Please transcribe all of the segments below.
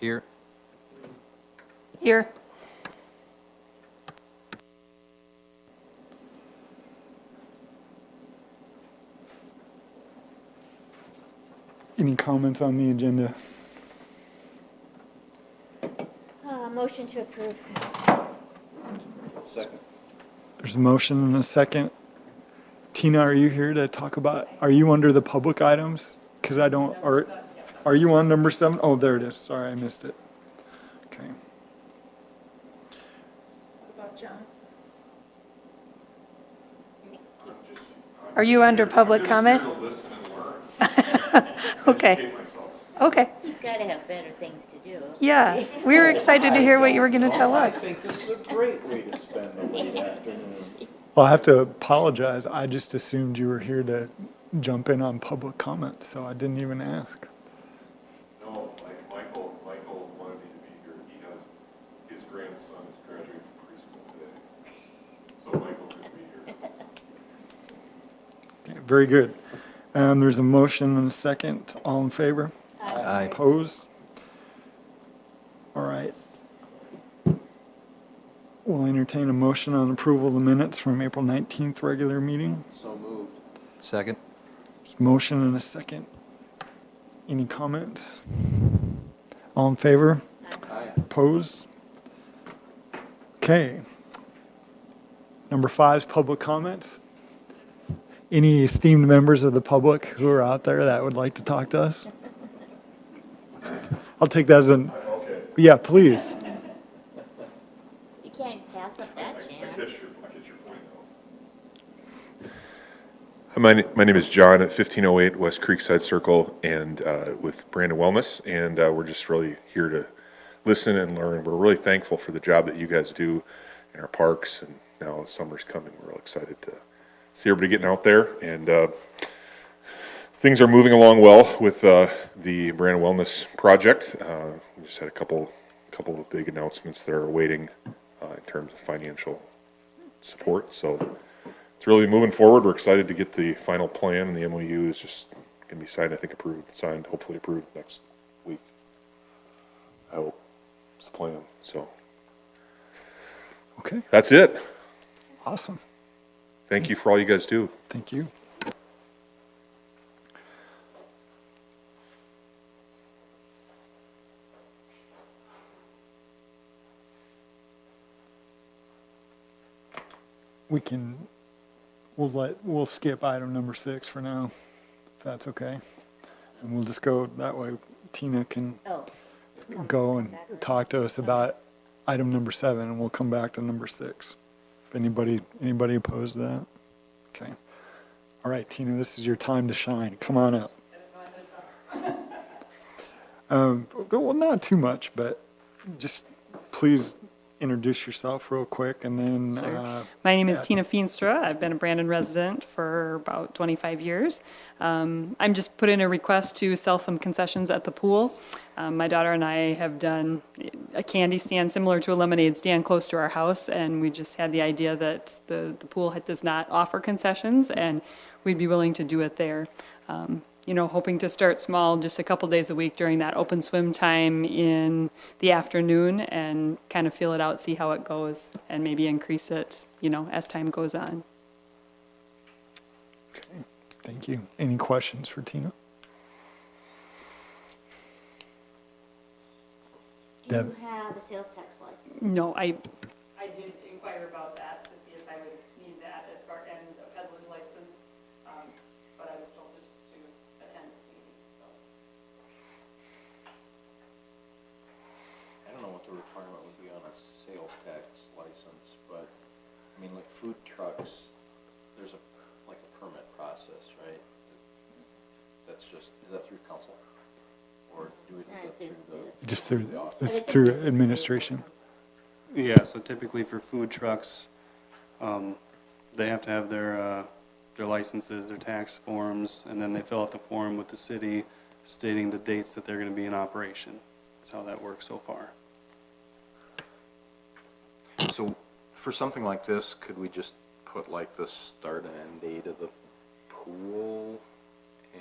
Here. Here. Any comments on the agenda? Motion to approve. Second. There's a motion and a second. Tina, are you here to talk about, are you under the public items? Because I don't, or, are you on number 7? Oh, there it is. Sorry, I missed it. Okay. What about John? Are you under public comment? Okay. Okay. He's got to have better things to do. Yeah, we were excited to hear what you were going to tell I us. think this is a great way to spend the late afternoon. Well, I have to apologize. I just assumed you were here to jump in on public comment, so I didn't even ask. No, Michael wanted me to be here. He has, his grandson is graduating from preschool today. So Michael could be here. Okay, very good. There's a motion and a second. All in favor? Aye. Opposed? All right. We'll entertain a motion on approval of the minutes from April 19th regular meeting. So moved. Second. There's a motion and a second. Any comments? All in favor? Aye. Opposed? Okay. Number 5 is public comments. Any esteemed members of the public who are out there that would like to talk to us? I'll take that as an, Okay. yeah, please. You can't pass up that chance. I get your point though. Hi, my name is John at 1508 West Creekside Circle and with Brandon Wellness, and we're just really here to listen and learn. We're really thankful for the job that you guys do in our parks, and now summer's coming. We're real excited to see everybody getting out there, and things are moving along well with the Brandon Wellness project. We just had a couple of big announcements that are awaiting in terms of financial support. So it's really moving forward. We're excited to get the final plan, and the MOU is just going to be signed, I think hopefully approved next week. I hope it's the plan. So Okay, that's it. awesome. Thank you for all you guys do. Thank you. We'll skip item number 6 for now, if that's okay. And we'll just go that way. Tina can Oh. go and talk to us about item number 7, and we'll come back to number 6. If anybody opposed to that? Okay. All right, Tina, this is your time to shine. Come on up. Well, not too much, but just please introduce yourself real quick, and then. Sure. My name is yeah. Tina Feenstra. I've been a Brandon resident for about 25 years. I'm just put in a request to sell some concessions at the pool. My daughter and I have done a candy stand similar to a lemonade stand close to our house, and we just had the idea that the pool does not offer concessions, and we'd be willing to do it there. Hoping to start small, just a couple days a week during that open swim time in the afternoon and kind of feel it out, see how it goes, and maybe increase it, as time goes on. Okay, thank you. Any questions for Tina? Do you Deb. have a sales tax license? No, I did inquire about that to see if I would need that as far as a peddler's license, but I was told just to attend this meeting, so. I don't know what the requirement would be on a sales tax license, but, I mean, like food trucks, there's a permit process, right? Is that through council? Or do we do that through the? Just through, the office? it's through administration. Yeah, so typically for food trucks, they have to have their licenses, their tax forms, and then they fill out the form with the city stating the dates that they're going to be in operation. That's how that works so far. So for something like this, could we just put like the start and end date of the pool?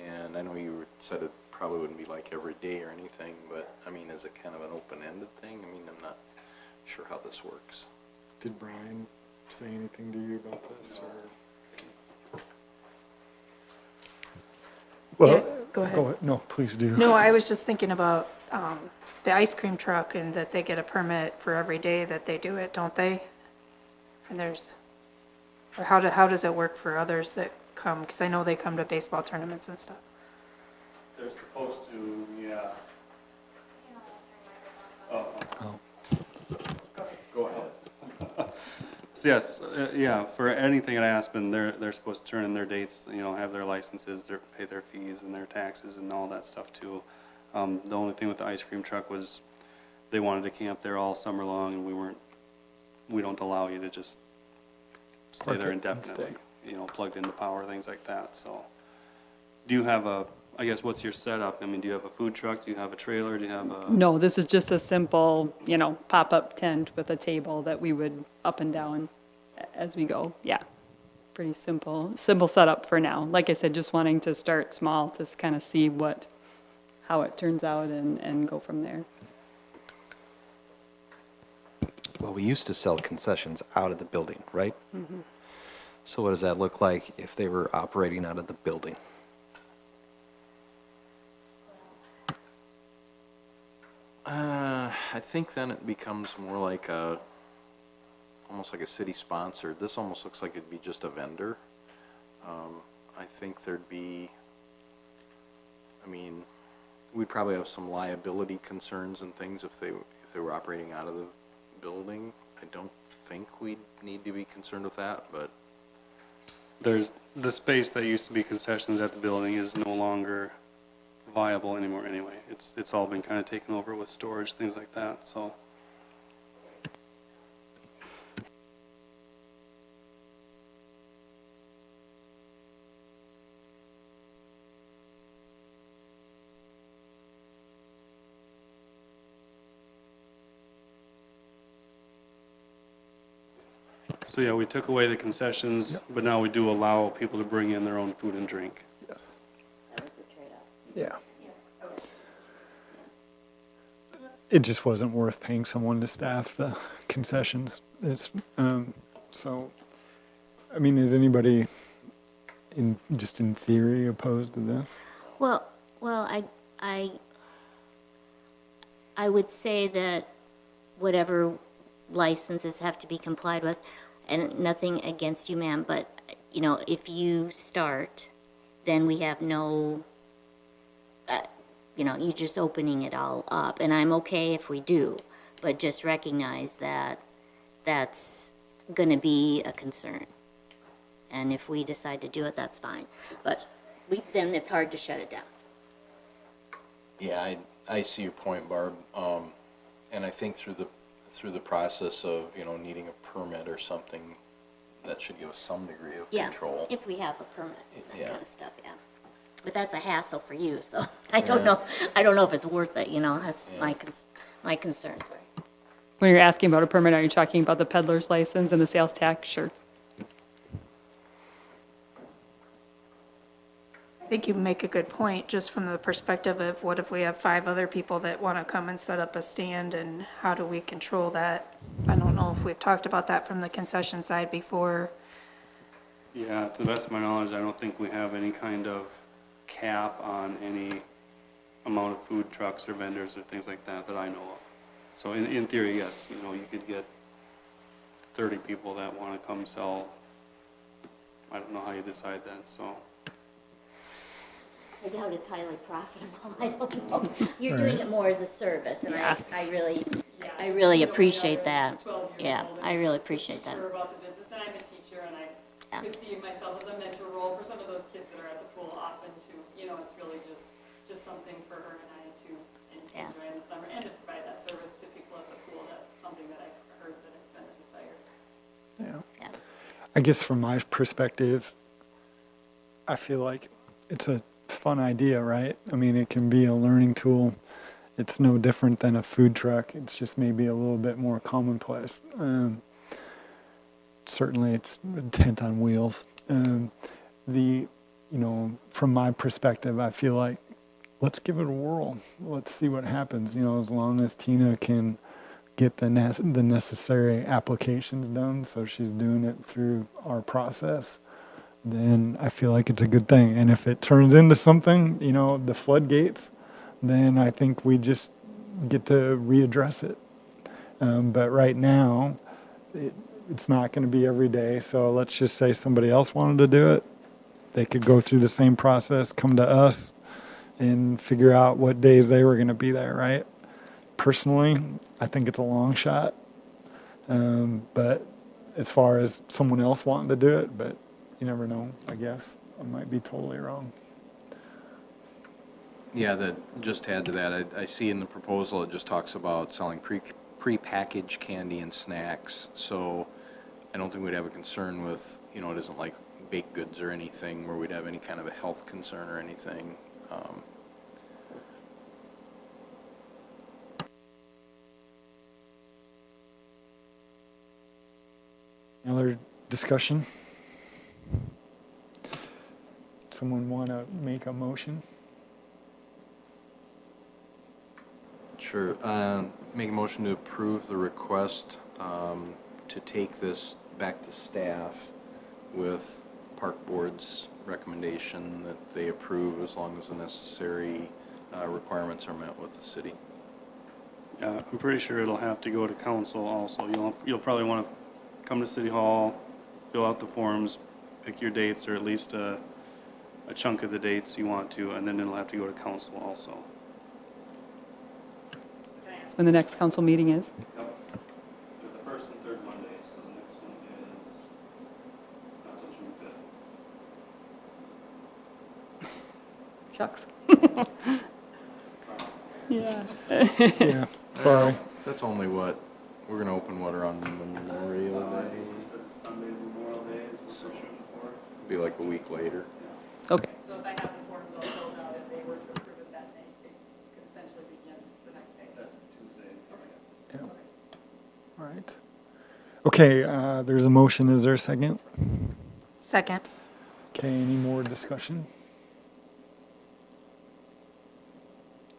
And I know you said it probably wouldn't be like every day or anything, but, I mean, is it kind of an open-ended thing? I mean, I'm not sure how this works. Did Brian say anything to you about this, or? Well, Yeah, go ahead. No, please do. No, I was just thinking about the ice cream truck and that they get a permit for every day that they do it, don't they? And or how does it work for others that come? Because I know they come to baseball tournaments and stuff. They're supposed to, yeah. Oh. Go ahead. So yes, yeah, for anything at Aspen, they're supposed to turn in their dates, you know, have their licenses, pay their fees and their taxes and all that stuff too. The only thing with the ice cream truck was they wanted to camp there all summer long, and we don't allow you to just stay Park there it and indefinitely, stay. you know, plugged into power, things like that, so. Do you have I guess, what's your setup? I mean, do you have a food truck? Do you have a trailer? Do you have a? No, this is just a simple, you know, pop-up tent with a table that we would up and down as we go. Yeah, pretty simple setup for now. Like I said, just wanting to start small to kind of see how it turns out and go from there. Well, we used to sell concessions out of the building, right? Mm-hmm. So what does that look like if they were operating out of the building? I think then it becomes more like almost like a city sponsored. This almost looks like it'd be just a vendor. I think there'd be, I mean, we'd probably have some liability concerns and things if they were operating out of the building. I don't think we'd need to be concerned with that, but. There's, the space that used to be concessions at the building is no longer viable anymore anyway. It's all been kind of taken over with storage, things like that, so. So yeah, we took away the concessions, but now we do allow people to bring in their own food and drink. Yes. That was the trade-off. Yeah. It just wasn't worth paying someone to staff the concessions. So, I mean, is anybody just in theory opposed to this? Well, I would say that whatever licenses have to be complied with, and nothing against you, ma'am, but, you know, if you start, then we have no, you know, you're just opening it all up, and I'm okay if we do, but just recognize that that's going to be a concern. And if we decide to do it, that's fine. But then it's hard to shut it down. Yeah, I see your point, Barb. And I think through the process of, you know, needing a permit or something, that should give us some degree of control. Yeah, if we have a permit, that Yeah. kind of stuff, yeah. But that's a hassle for you, so I don't know if it's worth it, you know, that's my concern, sorry. When you're asking about a permit, are you talking about the peddler's license and the sales tax? Sure. I think you make a good point, just from the perspective of what if we have 5 other people that want to come and set up a stand, and how do we control that? I don't know if we've talked about that from the concession side before. Yeah, to the best of my knowledge, I don't think we have any kind of cap on any amount of food trucks or vendors or things like that I know of. So in theory, yes, you know, you could get 30 people that want to come sell. I don't know how you decide that, so. I doubt it's highly profitable, I don't know. You're doing it more as a service, and I really appreciate that. Yeah, I really appreciate that. Sure about the business, and I'm a teacher, and I could see myself as a mentor role for some of those kids that are at the pool often too. You know, it's really just something for her and I to enjoy in the summer, and to provide that service to people at the pool. That's something that I've heard that it's been a desire. Yeah. I guess from my perspective, I feel like it's a fun idea, right? I mean, it can be a learning tool. It's no different than a food truck. It's just maybe a little bit more commonplace. Certainly, it's a tent on wheels. You know, from my perspective, I feel like let's give it a whirl. Let's see what happens. You know, as long as Tina can get the necessary applications done, so she's doing it through our process, then I feel like it's a good thing. And if it turns into something, you know, the floodgates, then I think we just get to readdress it. But right now, it's not going to be every day. So let's just say somebody else wanted to do it. They could go through the same process, come to us, and figure out what days they were going to be there, right? Personally, I think it's a long shot. But as far as someone else wanting to do it, but you never know, I guess. I might be totally wrong. Yeah, just to add to that, I see in the proposal, it just talks about selling pre-packaged candy and snacks. So I don't think we'd have a concern with, you know, it isn't like baked goods or anything where we'd have any kind of a health concern or anything. Any other discussion? Someone want to make a motion? Sure. Make a motion to approve the request to take this back to staff with Park Board's recommendation that they approve as long as the necessary requirements are met with the city. I'm pretty sure it'll have to go to council also. You'll probably want to come to City Hall, fill out the forms, pick your dates, or at least a chunk of the dates you want to, and then it'll have to go to council also. When the next council meeting is. Yep. They're the first and third Mondays, so the next one is not till June 5th. Shucks. Yeah. Yeah, sorry. That's only what, we're going to open what around Memorial Day? You said it's Sunday, Memorial Day is what we're shooting for. Be like a week later. Okay. So if I have the forms all filled out, if they were to approve it that day, it could essentially begin the next day. That Tuesday, I guess. Yeah. All right. Okay, there's a motion. Is there a second? Second. Okay, any more discussion?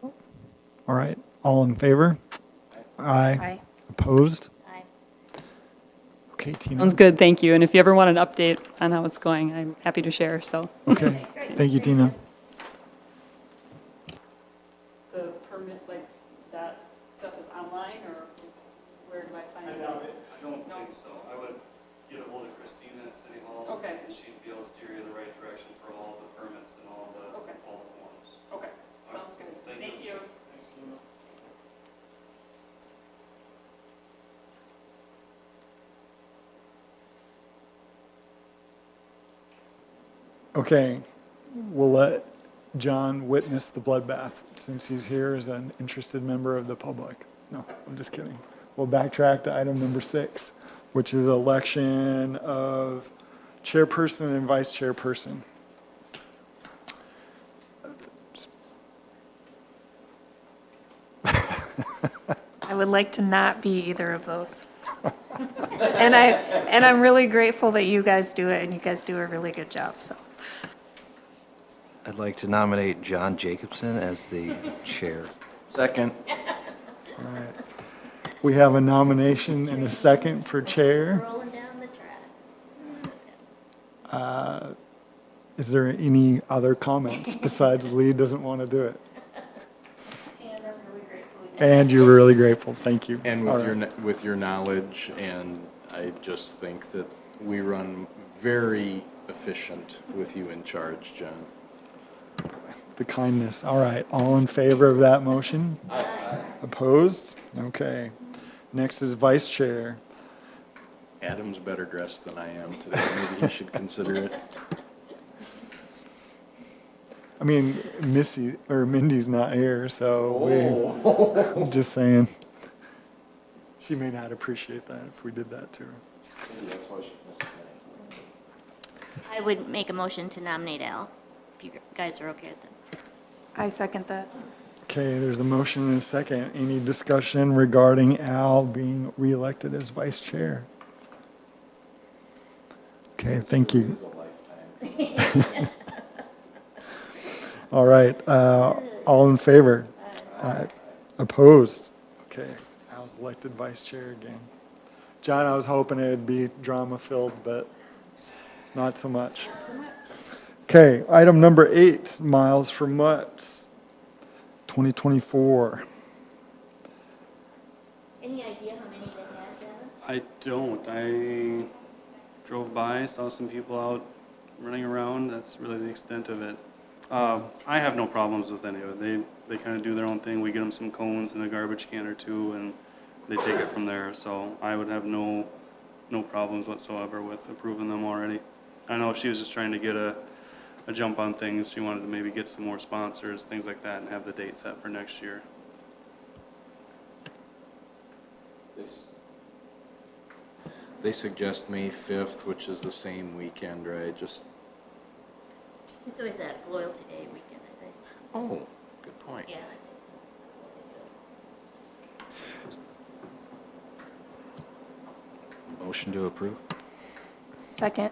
All right, all in favor? Aye. Aye. Opposed? Aye. Okay, Tina. Sounds good, thank you. And if you ever want an update on how it's going, I'm happy to share, so. Okay, thank you, Tina. The permit, like, that stuff is online, or where do I find it? I don't think so. I would get a hold of Christina at City Hall. Okay. And she'd be able to steer you in the right direction for all the permits and all the Okay. forms. Okay, sounds good. Thank you. Thanks, Luna. Okay, we'll let John witness the bloodbath since he's here as an interested member of the public. No, I'm just kidding. We'll backtrack to item number 6, which is election of chairperson and vice chairperson. I would like to not be either of those. And I'm really grateful that you guys do it, and you guys do a really good job, so. I'd like to nominate John Jacobson as the chair. Second. All right. We have a nomination and a second for chair. Rolling down the track. Is there any other comments besides Lee doesn't want to do it? And I'm really grateful. And you're really grateful, thank you. And All with right. with your knowledge, and I just think that we run very efficient with you in charge, John. The kindness. All right, all in favor of that motion? Aye. Opposed? Okay. Next is vice chair. Adam's better dressed than I am today. Maybe you should consider it. I mean, Mindy's not here, so I'm just saying. She may not appreciate that if we did that to her. That's why she missed tonight. I would make a motion to nominate Al, if you guys are okay with it. I second that. Okay, there's a motion and a second. Any discussion regarding Al being reelected as vice chair? Okay, thank you. It's a lifetime. All right, All in favor? Aye. Opposed? Okay, I was elected vice chair again. John, I was hoping it'd be drama-filled, but not so much. Okay, item number 8, Miles for Mutts, 2024. Any idea how many they had, Devin? I don't. I drove by, saw some people out running around. That's really the extent of it. I have no problems with any of it. They kind of do their own thing. We get them some cones and a garbage can or two, and they take it from there. So I would have no problems whatsoever with approving them already. I know she was just trying to get a jump on things. She wanted to maybe get some more sponsors, things like that, and have the date set for next year. They suggest May 5th, which is the same weekend, right? Just, It's always that Loyalty Day weekend, I think. oh, good point. Yeah, I think Motion to approve? Second.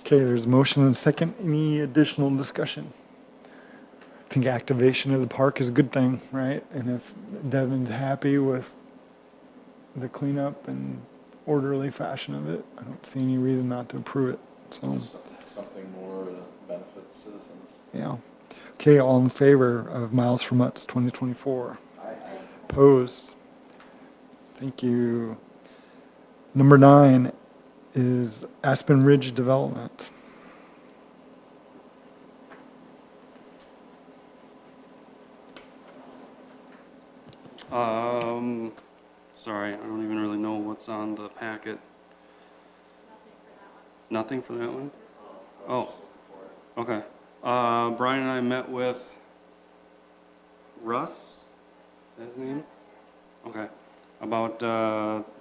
Okay, there's a motion and a second. Any additional discussion? I think activation of the park is a good thing, right? And if Devin's happy with the cleanup and orderly fashion of it, I don't see any reason not to approve it. So, Something more to benefit the citizens. yeah. Okay, all in favor of Miles for Mutts 2024? Opposed? Thank you. Number 9 is Aspen Ridge Development. Sorry, I don't even really know what's on the packet. Nothing for that one? Oh, okay. Brian and I met with Russ, is that his name? Okay. About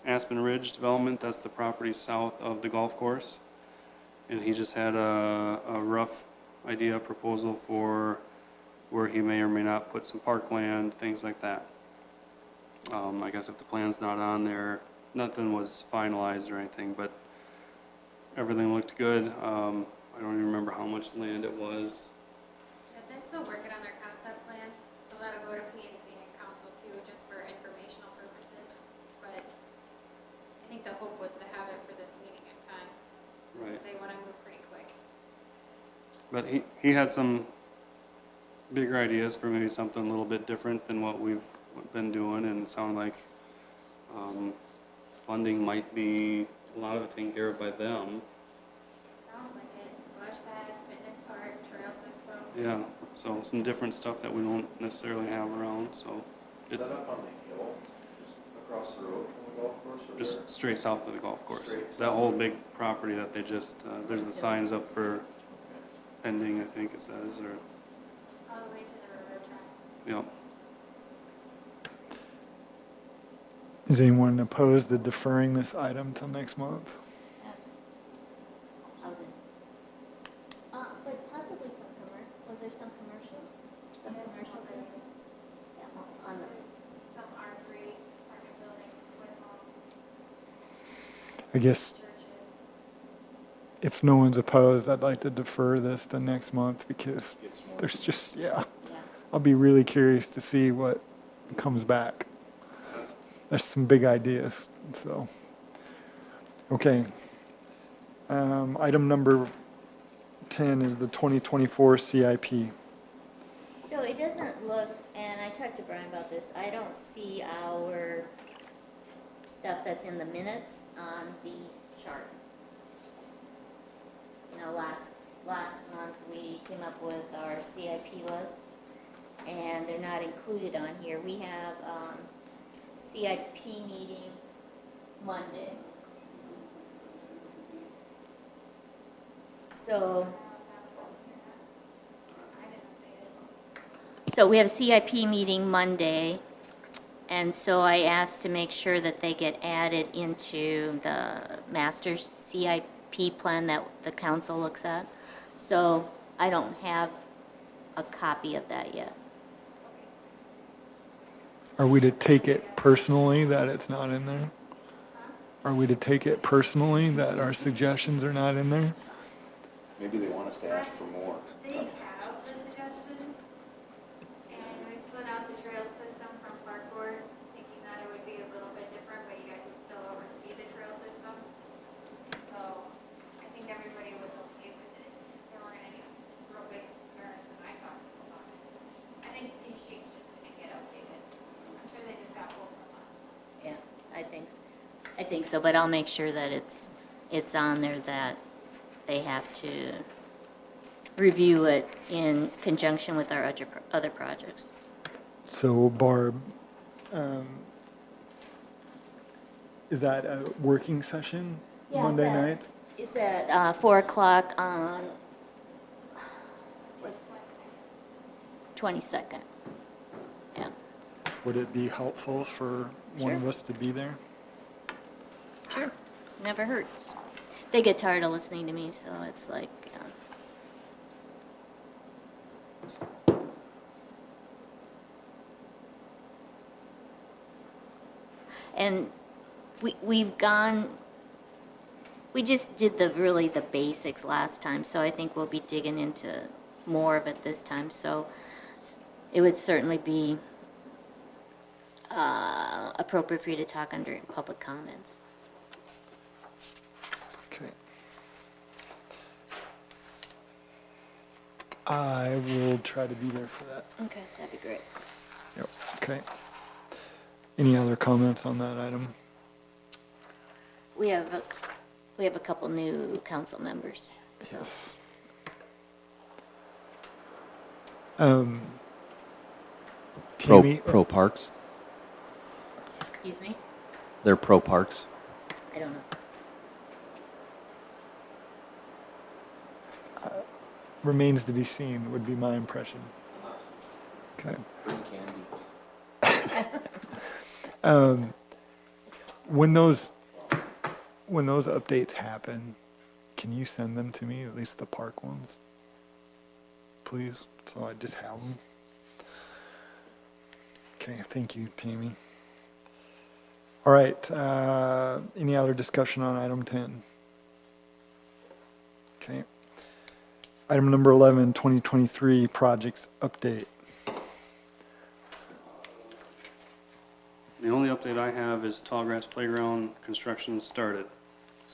Aspen Ridge Development, that's the property south of the golf course. And he just had a rough idea, proposal for where he may or may not put some parkland, things like that. I guess if the plan's not on there, nothing was finalized or anything, but everything looked good. I don't even remember how much land it was. Yeah, they're still working on their concept plan, so that'll go to P and Z and council too, just for informational purposes. But I think the hope was to have it for this meeting in time. Right. They want to move pretty quick. But he had some bigger ideas for maybe something a little bit different than what we've been doing, and it sounded like funding might be a lot of it taken care of by them. Sounds like it. Splash pad, fitness park, trail system. Yeah, so some different stuff that we don't necessarily have around, so. Is that up on the hill, just across the road from the golf course? Or Just where? straight south of the golf course. Straight That whole big property that they just, there's the signs up for pending, I think it says, or, All the way to the railroad tracks. yep. Is anyone opposed to deferring this item till next month? I'll do. But possibly some was there some commercial? Some commercial business? Yeah, on those. Some R3 apartment buildings, with homes, I guess churches. if no one's opposed, I'd like to defer this to next month because there's just, yeah. Yeah. I'll be really curious to see what comes back. There's some big ideas, so. Okay. Item number 10 is the 2024 CIP. So it doesn't look, and I talked to Brian about this, I don't see our stuff that's in the minutes on these charts. You know, last month we came up with our CIP list, and they're not included on here. We have, CIP meeting Monday. So we have a CIP meeting Monday, and so I asked to make sure that they get added into the master CIP plan that the council looks at. So I don't have a copy of that yet. Are we to take it personally that it's not in there? Are we to take it personally that our suggestions are not in there? Maybe they want us to ask for more. They have the suggestions, I think so, but I'll make sure that it's on there that they have to review it in conjunction with our other projects. So Barb, is that a working session Monday night? It's at 4 o'clock on 22nd. Yeah, Would it be helpful for one of Sure. us to be there? sure. Never hurts. They get tired of listening to me, so it's like, and we've gone, we just did really the basics last time, so I think we'll be digging into more of it this time. So it would certainly be appropriate for you to talk under public comments. Okay. I will try to be there for that. Okay, that'd be great. Yep, okay. Any other comments on that item? We have a couple new council members. So. Yes. Tammy, Pro parks? Excuse me? They're pro parks? I don't know. remains to be seen, would be my impression. Okay. When those updates happen, can you send them to me, at least the park ones? Please, so I just have them. Okay, thank you, Tammy. All right, any other discussion on item 10? Okay. Item number 11, 2023 projects update. The only update I have is Tallgrass Playground construction started.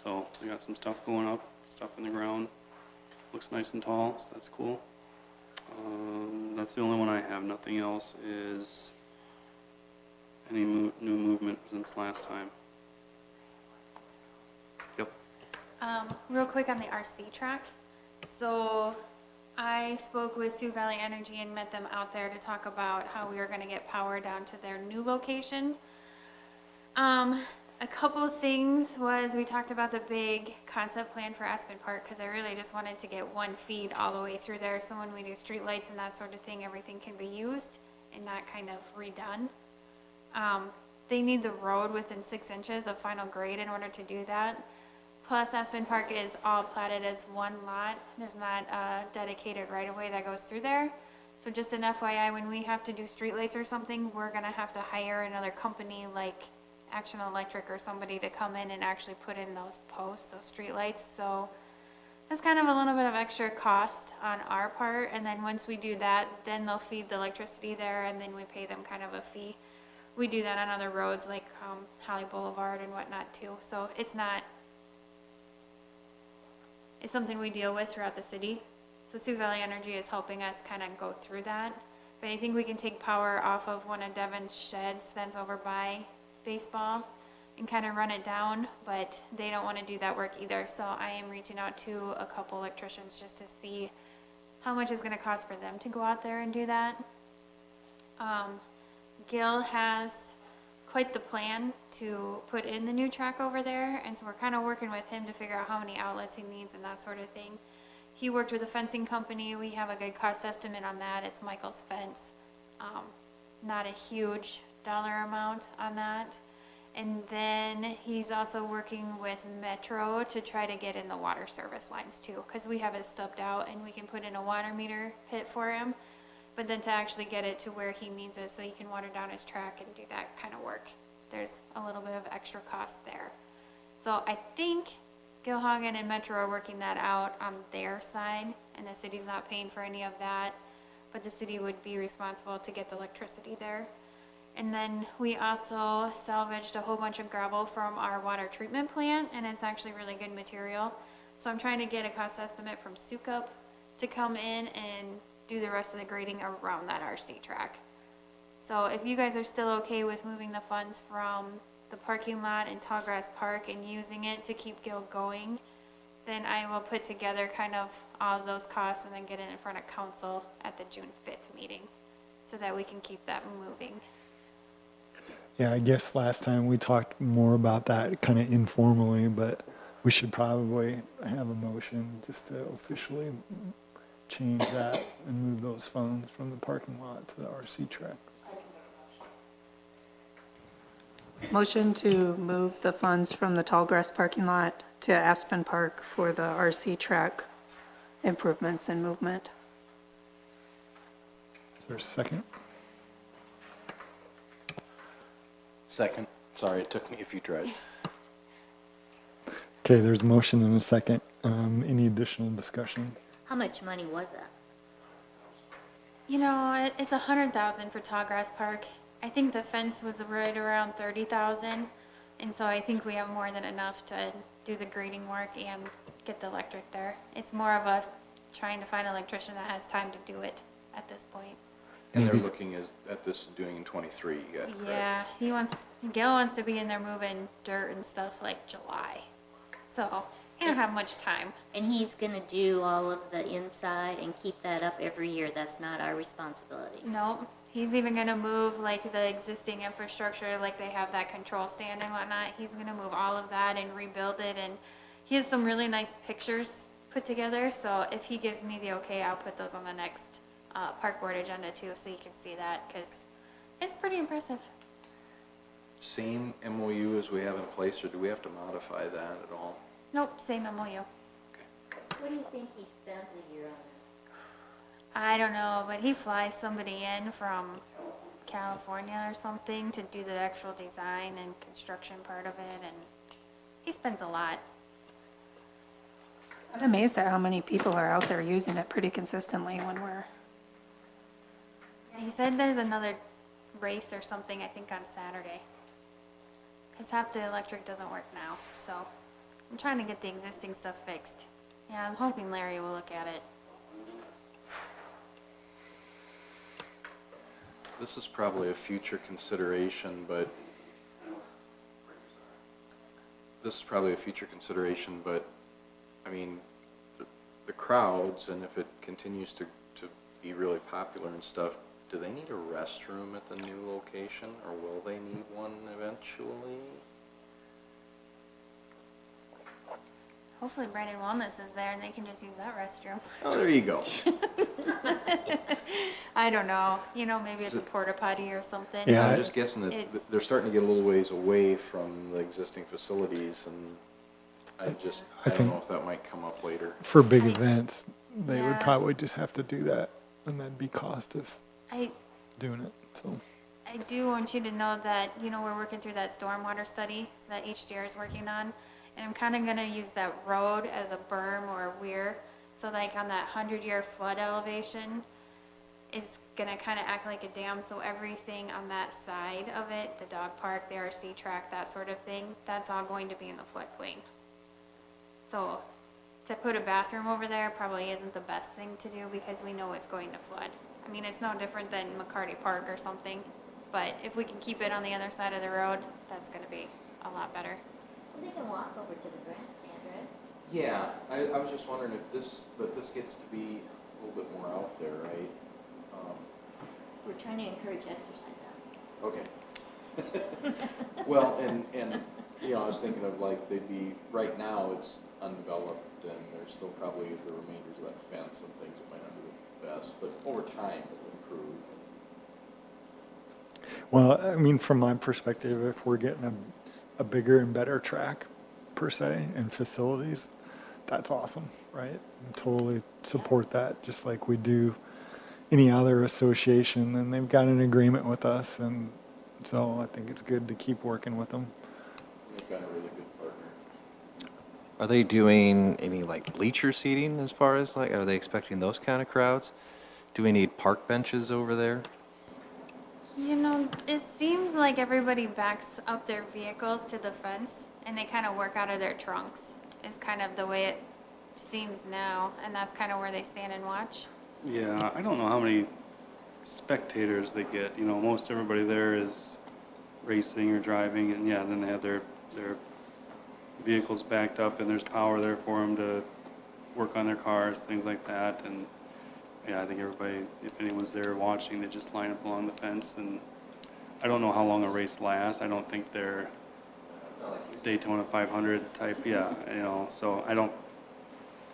So we got some stuff going up, stuff in the ground. Looks nice and tall, so that's cool. That's the only one I have. Nothing else is any new movement since last time. Yep. Real quick on the RC track. So I spoke with Sioux Valley Energy and met them out there to talk about how we were going to get power down to their new location. A couple of things was we talked about the big concept plan for Aspen Park because I really just wanted to get one feed all the way through there so when we do street lights and that sort of thing, everything can be used and not kind of redone. They need the road within 6 inches of final grade in order to do that. Plus, Aspen Park is all platted as one lot. There's not a dedicated right-of-way that goes through there. So just an FYI, when we have to do streetlights or something, we're gonna have to hire another company like Action Electric or somebody to come in and actually put in those posts, those streetlights. So that's kind of a little bit of extra cost on our part. And then once we do that, then they'll feed the electricity there and then we pay them kind of a fee. We do that on other roads like Holly Boulevard and whatnot too. So it's something we deal with throughout the city. So Sioux Valley Energy is helping us kind of go through that. But I think we can take power off of one of Devin's sheds that's over by baseball and kind of run it down, but they don't want to do that work either. So I am reaching out to a couple electricians just to see how much it's going to cost for them to go out there and do that. Gil has quite the plan to put in the new track over there, and so we're kind of working with him to figure out how many outlets he needs and that sort of thing. He worked with a fencing company. We have a good cost estimate on that. It's Michael's Fence. Not a huge dollar amount on that. And then he's also working with Metro to try to get in the water service lines too, because we have it stubbed out and we can put in a water meter pit for him. But then to actually get it to where he needs it so he can water down his track and do that kind of work, there's a little bit of extra cost there. So I think Gilhagen and Metro are working that out on their side, and the city's not paying for any of that, but the city would be responsible to get the electricity there. And then we also salvaged a whole bunch of gravel from our water treatment plant, and it's actually really good material. So I'm trying to get a cost estimate from Sukup to come in and do the rest of the grading around that RC track. So if you guys are still okay with moving the funds from the parking lot in Tallgrass Park and using it to keep Gil going, then I will put together kind of all of those costs and then get it in front of council at the June 5th meeting so that we can keep that moving. Yeah, I guess last time we talked more about that kind of informally, but we should probably have a motion just to officially change that and move those funds from the parking lot to the RC track. Motion to move the funds from the Tallgrass parking lot to Aspen Park for the RC track improvements and movement. Is there a second? Second. Sorry, it took me a few tries. Okay, there's a motion and a second. Any additional discussion? How much money was that? You know, it's 100,000 for Tallgrass Park. I think the fence was right around 30,000, and so I think we have more than enough to do the grading work and get the electric there. It's more of a trying to find an electrician that has time to do it at this point. And they're looking at this doing in 23, you got correct? Yeah, Gil wants to be in there moving dirt and stuff like July. So, I don't have much time. And he's gonna do all of the inside and keep that up every year. That's not our responsibility. No, he's even gonna move like the existing infrastructure, like they have that control stand and whatnot. He's gonna move all of that and rebuild it, and he has some really nice pictures put together. So if he gives me the okay, I'll put those on the next park board agenda too, so you can see that, because it's pretty impressive. Same MOU as we have in place, or do we have to modify that at all? Nope, same MOU. What do you think he spends a year on that? I don't know, but he flies somebody in from California or something to do the actual design and construction part of it, and he spends a lot. I'm amazed at how many people are out there using it pretty consistently when we're, Yeah, he said there's another race or something, I think, on Saturday. Because half the electric doesn't work now, so I'm trying to get the existing stuff fixed. Yeah, I'm hoping Larry will look at it. This is probably a future consideration, but I mean, the crowds, and if it continues to be really popular and stuff, do they need a restroom at the new location, or will they need one eventually? Hopefully Brandon Wellness is there and they can just use that restroom. Oh, there you go. I don't know, you know, maybe it's a porta potty or something. Yeah, I'm just guessing that It's- they're starting to get a little ways away from the existing facilities, and I I don't think- know if that might come up later. For big I- events, they would Yeah. probably just have to do that, and that'd be cost of I doing it, so. I do want you to know that, you know, we're working through that stormwater study that HDR is working on. And I'm kind of going to use that road as a berm or a weir. So like on that 100-year flood elevation is going to kind of act like a dam. So everything on that side of it, the dog park, the RC track, that sort of thing, that's all going to be in the floodplain. So to put a bathroom over there probably isn't the best thing to do because we know it's going to flood. I mean, it's no different than McCarty Park or something, but if we can keep it on the other side of the road, that's going to be a lot better. Well, they can walk over to the grandstand, right? Yeah, I was just wondering if this gets to be a little bit more out there, right? We're trying to encourage exercise out. Okay. Well, and, you know, I was thinking of like, they'd be, right now it's undeveloped and there's still probably the remainders of that fence and things that might not be the best, but over time it will improve. Well, I mean, from my perspective, if we're getting a bigger and better track per se and facilities, that's awesome, right? Totally support that, just like we do any other association, and they've got an agreement with us, and so I think it's good to keep working with them. They've got a really good partner. Are they doing any like bleacher seating as far as like, are they expecting those kind of crowds? Do we need park benches over there? You know, it seems like everybody backs up their vehicles to the fence and they kind of work out of their trunks. Is kind of the way it seems now, and that's kind of where they stand and watch. Yeah, I don't know how many spectators they get. You know, most everybody there is racing or driving, and yeah, then they have their vehicles backed up, and there's power there for them to work on their cars, things like that, and yeah, I think everybody, if anyone's there watching, they just line up along the fence, and I don't know how long a race lasts. I don't think they're Daytona 500 type, yeah, you know, so I don't,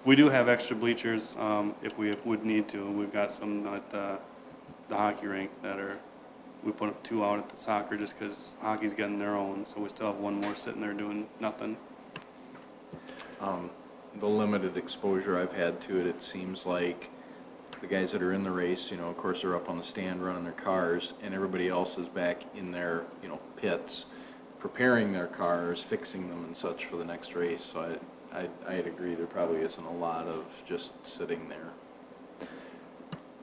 we do have extra bleachers, if we would need to. We've got some at the hockey rink that are, we put up 2 out at the soccer just because hockey's getting their own, so we still have 1 more sitting there doing nothing. The limited exposure I've had to it, it seems like the guys that are in the race, you know, of course, are up on the stand running their cars, and everybody else is back in their, you know, pits, preparing their cars, fixing them and such for the next race. So I'd agree, there probably isn't a lot of just sitting there.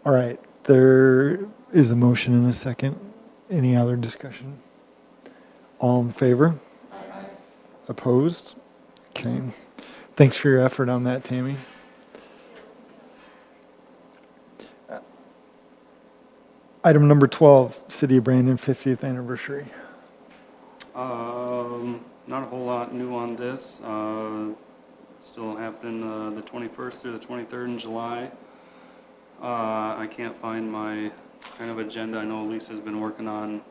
All right, there is a motion and a second. Any other discussion? All in favor? Opposed? Okay. Thanks for your effort on that, Tammy. Item number 12, City of Brandon 50th anniversary. Not a whole lot new on this. Still happening the 21st through the 23rd in July. I can't find my kind of agenda. I know Lisa's been working on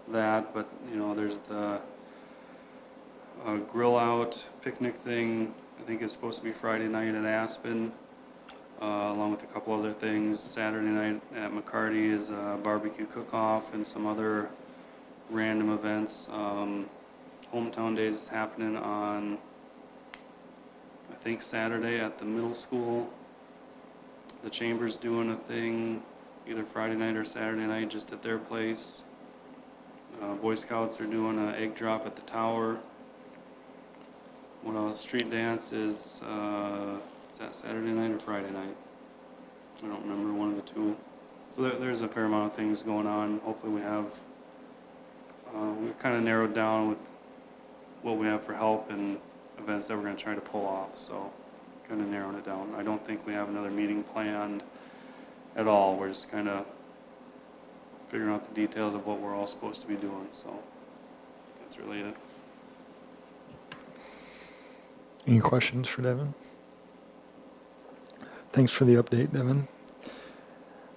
that, but you know, there's the grill out picnic thing. I think it's supposed to be Friday night at Aspen, along with a couple other things. Saturday night at McCarty is a barbecue cook-off and some other random events. Hometown Days is happening on, I think, Saturday at the middle school. The Chamber's doing a thing either Friday night or Saturday night just at their place. Boy Scouts are doing an egg drop at the tower. What else? Street dance is that Saturday night or Friday night? I don't remember, one of the two. So there's a fair amount of things going on. Hopefully we have, we've kind of narrowed down with what we have for help and events that we're going to try to pull off. So kind of narrowing it down. I don't think we have another meeting planned at all. We're just kind of figuring out the details of what we're all supposed to be doing. So that's really it. Any questions for Devin? Thanks for the update, Devin.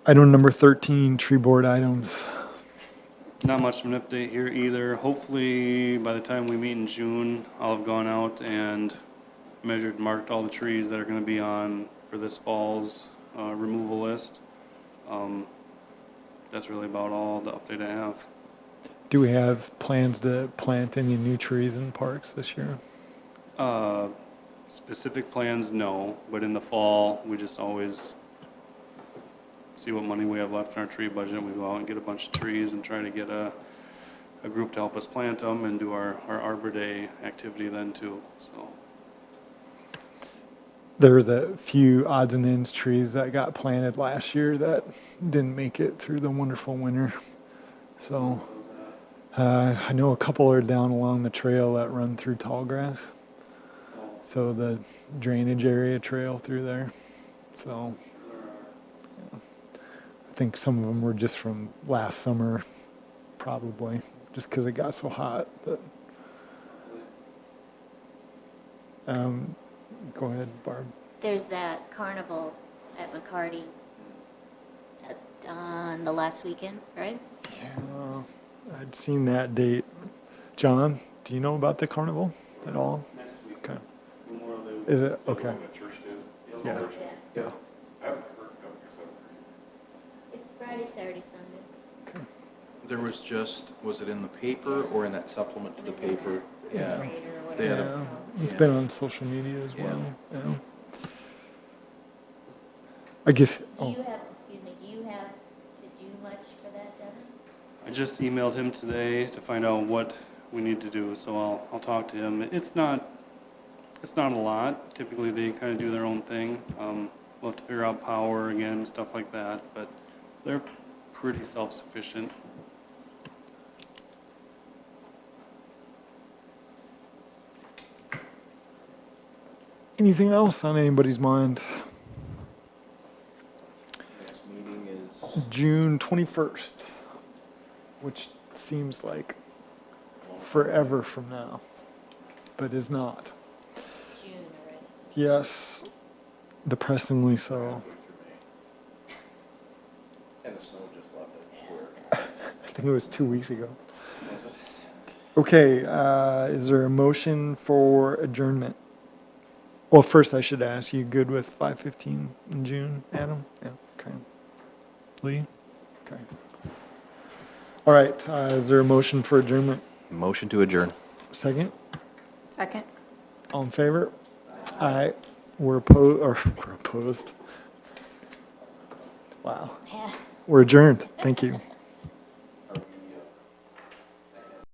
Item number 13, tree board items. Not much of an update here either. Hopefully by the time we meet in June, I'll have gone out and measured, marked all the trees that are going to be on for this fall's removal list. That's really about all the update I have. Do we have plans to plant any new trees in parks this year? Specific plans, no, but in the fall, we just always see what money we have left in our tree budget. We go out and get a bunch of trees and try to get a group to help us plant them and do our Arbor Day activity then too, so. There was a few odds and ends trees that got planted last year that didn't make it through the wonderful winter. So I know a couple are down along the trail that run through Tallgrass. So the drainage area trail through there. So yeah. I think some of them were just from last summer, probably, just because it got so hot. But go ahead, Barb. There's that carnival at McCarty on the last weekend, right? Yeah, I'd seen that date. John, do you know about the carnival at all? Next week. Okay. Memorial Day. Is it? Okay. Yeah. Yeah. It's Friday, Saturday, Sunday. There was just, was it in the paper or in that supplement to the paper? Yeah. Trade or They had whatever. a- Yeah. It's Yeah. been on social media as Yeah. well. Yeah. I guess. Do Oh, you have, excuse me, do you have to do much for that, Devin? I just emailed him today to find out what we need to do, so I'll talk to him. It's not a lot. Typically, they kind of do their own thing. We'll have to figure out power again, stuff like that, but they're pretty self-sufficient. anything else on anybody's mind? Next meeting is, June 21st, which seems like forever from now, but is not. June already. Yes, depressingly so. And the snow just left it square. I think it was 2 weeks ago. Okay, is there a motion for adjournment? Well, first I should ask, you good with 5:15 in June, Adam? Yeah, okay. Lee? Okay. All right, is there a motion for adjournment? Motion to adjourn. Second? Second? All in favor? Aye. We're opposed, or we're opposed. Wow. Yeah. We're adjourned. Thank you.